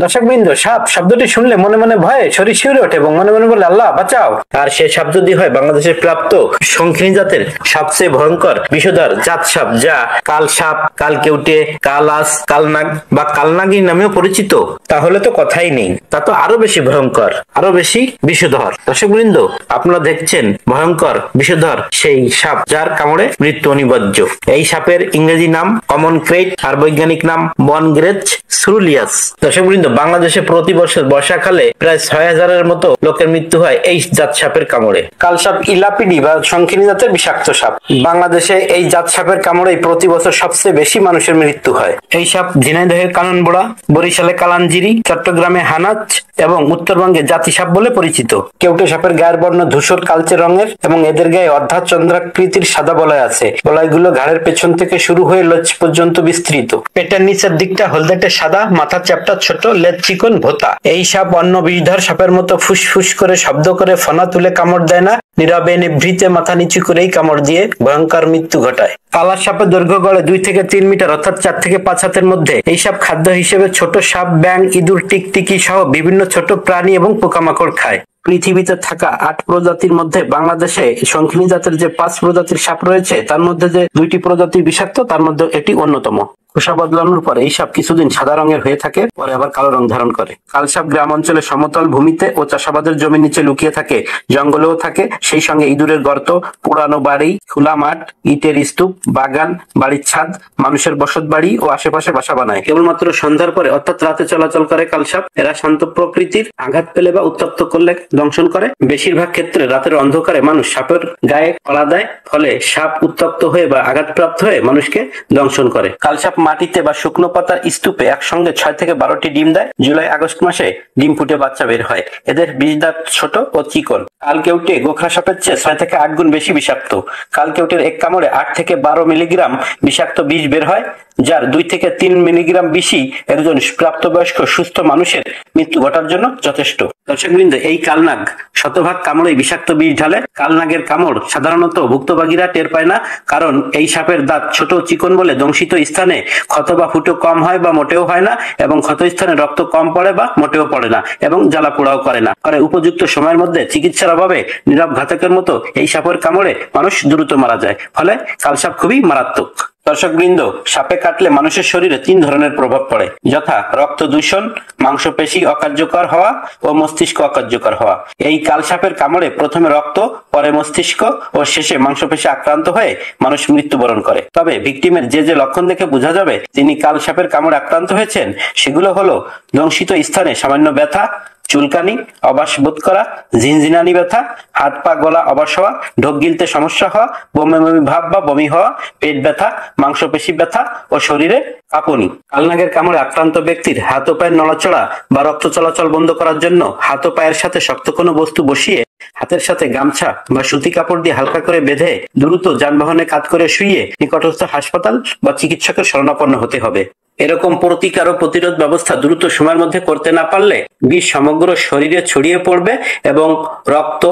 দর্শকবৃন্দ, সাপ শব্দটি শুনলে মনে মনে ভয়ে শরীর শিউরে ওঠে এবং মনে মনে বলে আল্লাহ বাঁচাও। আর সে সাপ যদি হয় বাংলাদেশের প্রাপ্ত শঙ্খিনী জাতের সবচেয়ে ভয়ঙ্কর বিষধর জাত সাপ, যা কাল সাপ, কাল কেউটে, কালাস, কালনাগ বা কালনাগী নামেও পরিচিত, তাহলে তো কথাই নেই। তা তো আরো বেশি ভয়ঙ্কর, আরো বেশি বিষধর। দর্শকবৃন্দ, আপনারা দেখছেন ভয়ঙ্কর বিষধর সেই সাপ যার কামড়ে মৃত্যু অনিবার্য। এই সাপের ইংরেজি নাম কমন ক্রেট আর বৈজ্ঞানিক নাম বনগ্রেচ সুরুলিয়াস। দর্শকবৃন্দ, বাংলাদেশে প্রতি বছর বর্ষাকালে প্রায় ৬,০০০-এর মতো লোকের মৃত্যু হয় এই জাত সাপের কামড়ে। কালসাপ ইলাপিডি বা শঙ্খিনী জাতের বিষাক্ত সাপ। বাংলাদেশে এই জাত সাপের কামড়েই প্রতি বছর সবচেয়ে বেশি মানুষের মৃত্যু হয়। এই সাপ ঝিনাইদহে কাননবোড়া, বরিশালে কালাঞ্জিরি, চট্টগ্রামে হানাচ এবং উত্তরবঙ্গে জাতি সাপ বলে পরিচিত। কেউটে সাপের গায়ের বর্ণ ধূসর কালচে রঙের এবং এদের গায়ে অর্ধাচন্দ্রাকৃতির সাদা বলয় আছে। বলয়গুলো ঘাড়ের পেছন থেকে শুরু হয়ে লেজ পর্যন্ত বিস্তৃত। পেটের নিচের দিকটা হলদেটে সাদা, মাথা চ্যাপ্টা ছোট, লেজ চিকন ভোতা। এই সাপ অন্য বিষধর সাপের মতো ফুসফুস করে শব্দ করে ফনা তুলে কামড় দেয় না, নীরবে নিভৃতে মাথা নিচু করেই কামড় দিয়ে ভয়ঙ্কর মৃত্যু ঘটায়। কালার সাপের দৈর্ঘ্য গড়ে 2 থেকে 3 মিটার অর্থাৎ 4 থেকে 5 হাতের মধ্যে। এই সাপ খাদ্য হিসেবে ছোট সাপ, ব্যাঙ, ইঁদুর, টিকটিকি সহ বিভিন্ন ছোট প্রাণী এবং পোকামাকড় খায়। পৃথিবীতে থাকা 8 প্রজাতির মধ্যে বাংলাদেশে শঙ্খিনী জাতের যে 5 প্রজাতির সাপ রয়েছে, তার মধ্যে যে 2টি প্রজাতি বিষাক্ত, তার মধ্যে এটি অন্যতম। খোসা বদলানোর পরে এই সাপ কিছুদিন সাদা রঙের হয়ে থাকে, পরে আবার কালো রং ধারণ করে। কালসাপ গ্রাম অঞ্চলে সমতল ভূমিতে ও চাষাবাদের জমির নিচে লুকিয়ে থাকে, জঙ্গলেও থাকে, সেই সঙ্গে ইঁদুরের গর্ত, পুরানো বাড়ি, খোলা মাঠ, ইটের স্তূপ, বাগান, বাড়ির ছাদ, মানুষের বসত বাড়ি ও আশেপাশে বাসা বানায়। কেবলমাত্র সন্ধ্যার পরে অর্থাৎ রাতে চলাচল করে কালসাপ। এরা শান্ত প্রকৃতির, আঘাত পেলে বা উত্তপ্ত করলে দংশন করে। বেশিরভাগ ক্ষেত্রে রাতের অন্ধকারে মানুষ সাপের গায়ে কড়া দেয়, ফলে সাপ উত্তপ্ত হয়ে বা আঘাতপ্রাপ্ত হয়ে মানুষকে দংশন করে। কালসাপ মাটিতে বা শুকনো পাতার স্তূপে একসঙ্গে 6 থেকে 12টি ডিম দেয়। জুলাই আগস্ট মাসে ডিম ফুটে বাচ্চা বের হয়। এদের বীজদাঁত ছোট ও চিকন। কালকেউটে গোখরা সাপের চেয়ে 6 থেকে 8 গুণ বেশি বিষাক্ত। কালকেউটের এক কামড়ে 8 থেকে 12 মিলিগ্রাম বিষাক্ত বিষ বের হয়, যার 2 থেকে 3 মিলিগ্রাম বিষই একজন প্রাপ্তবয়স্ক সুস্থ মানুষের মৃত্যু ঘটার জন্য যথেষ্ট। দর্শকবৃন্দ, এই কালনাগ শতভাগ কামড়ে বিষাক্ত বিষ ঢালে। কালনাগের কামড় সাধারণত ভুক্তভোগীরা টের পায় না, কারণ এই সাপের দাঁত ছোট চিকন বলে দংশিত স্থানে ক্ষত বা ফুটো কম হয় বা মোটেও হয় না, এবং ক্ষত স্থানে রক্ত কম পড়ে বা মোটেও পড়ে না, এবং জ্বালা পোড়াও করে না। পরে উপযুক্ত সময়ের মধ্যে চিকিৎসার অভাবে নীরব ঘাতকের মতো এই সাপের কামড়ে মানুষ দ্রুত মারা যায়। ফলে কালসাপ খুবই মারাত্মক। দর্শকবৃন্দ, সাপে কাটলে মানুষের শরীরে 3 ধরনের প্রভাব পড়ে, যথা রক্ত দূষণ, মাংসপেশি অকার্যকর হওয়া ও মস্তিষ্ক অকার্যকর হওয়া। এই কালসাপের কামড়ে প্রথমে রক্ত, পরে মস্তিষ্ক ও শেষে মাংসপেশি আক্রান্ত হয়ে মানুষ মৃত্যুবরণ করে। তবে ভিকটিমের যে যে লক্ষণ দেখে বোঝা যাবে তিনি কালসাপের কামড়ে আক্রান্ত হয়েছেন, সেগুলো হলো দংশিত স্থানে সামান্য ব্যথা, চুলকানি, অবাস বোধ করা, ঝিনঝিনানি ব্যথা, হাত পা গলা অবাস হওয়া, ঢোক গিলতে সমস্যা হওয়া, বমি বমি ভাব বা বমি হওয়া, পেট ব্যথা, মাংসপেশি ব্যথা ও শরীরে কাঁপুনি। কালনাগের কামড়ে আক্রান্ত ব্যক্তির হাত ও পায়ের নড়াচড়া বা রক্ত চলাচল বন্ধ করার জন্য হাত ও পায়ের সাথে শক্ত কোনো বস্তু বসিয়ে হাতের সাথে গামছা বা সুতি কাপড় দিয়ে হালকা করে বেঁধে দ্রুত যানবাহনে কাত করে শুইয়ে নিকটস্থ হাসপাতাল বা চিকিৎসকের শরণাপন্ন হতে হবে। এরকম প্রতিকার ও প্রতিরোধ ব্যবস্থা দ্রুত সময়ের মধ্যে করতে না পারলে বিষ সমগ্র শরীরে ছড়িয়ে পড়বে এবং রক্ত,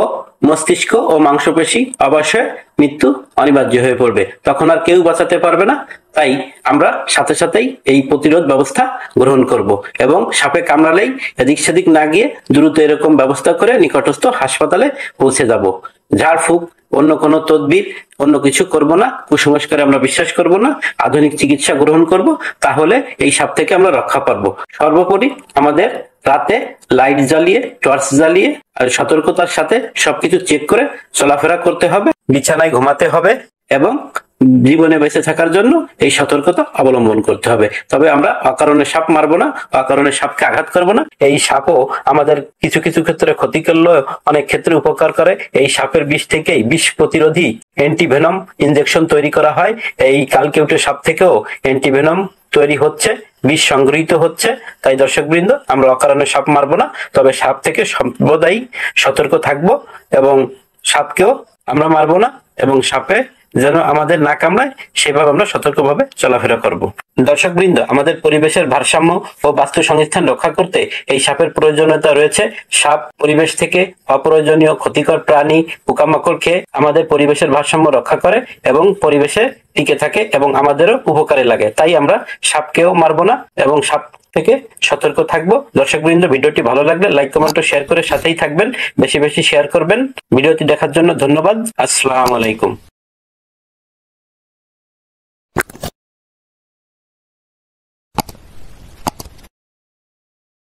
মস্তিষ্ক ও মাংসপেশি অবশ্যই মৃত্যু অনিবার্য হয়ে পড়বে। তখন আর কেউ বাঁচাতে পারবে না। তাই আমরা সাথে সাথেই এই প্রতিরোধ ব্যবস্থা গ্রহণ করব এবং সাপে কামড়ালেই এদিক সেদিক না গিয়ে দ্রুত এরকম ব্যবস্থা করে নিকটস্থ হাসপাতালে পৌঁছে যাব। ঝাড়ফুঁক, অন্য কোনো তদবির, অন্য কিছু করব না, কুসংস্কারে আমরা বিশ্বাস করব না, আধুনিক চিকিৎসা গ্রহণ করব, তাহলে এই সাপ থেকে আমরা রক্ষা পাবো। সর্বোপরি আমাদের রাতে লাইট জ্বালিয়ে, টর্চ জ্বালিয়ে আর সতর্কতার সাথে সবকিছু চেক করে চলাফেরা করতে হবে, বিছানায় ঘুমাতে হবে এবং জীবনে বেঁচে থাকার জন্য এই সতর্কতা অবলম্বন করতে হবে। তবে আমরা অকারণে সাপ মারবো না, অকারণে সাপকে আঘাত করবো না। এই সাপও আমাদের কিছু কিছু ক্ষেত্রে ক্ষতি করলেও অনেক ক্ষেত্রে উপকার করে। এই সাপের বিষ থেকেই বিষ প্রতিরোধী অ্যান্টিভেনম ইনজেকশন তৈরি করা হয়। এই কালকেউটে সাপ থেকেও অ্যান্টিভেনম তৈরি হচ্ছে, বিষ সংগৃহীত হচ্ছে। তাই দর্শকবৃন্দ, আমরা অকারণে সাপ মারবো না, তবে সাপ থেকে সর্বদাই সতর্ক থাকবো এবং সাপকেও আমরা মারবো না, এবং সাপে যেন আমাদের না কামড়ায় সেভাবে আমরা সতর্কভাবে চলাফেরা করব। দর্শকবৃন্দ, আমাদের পরিবেশের ভারসাম্য ও বাস্তু সংস্থান রক্ষা করতে এই সাপের প্রয়োজনীয়তা রয়েছে। সাপ পরিবেশ থেকে অপ্রয়োজনীয় ক্ষতিকর প্রাণী, পোকামাকড় খেয়ে আমাদের পরিবেশের ভারসাম্য রক্ষা করে এবং পরিবেশে টিকে থাকে এবং আমাদেরও উপকারে লাগে। তাই আমরা সাপকেও মারবো না এবং সাপ থেকে সতর্ক থাকবো। দর্শকবৃন্দ, ভিডিওটি ভালো লাগলে লাইক কমেন্ট ও শেয়ার করে সাথেই থাকবেন। বেশি বেশি শেয়ার করবেন। ভিডিওটি দেখার জন্য ধন্যবাদ। আসসালামু আলাইকুম।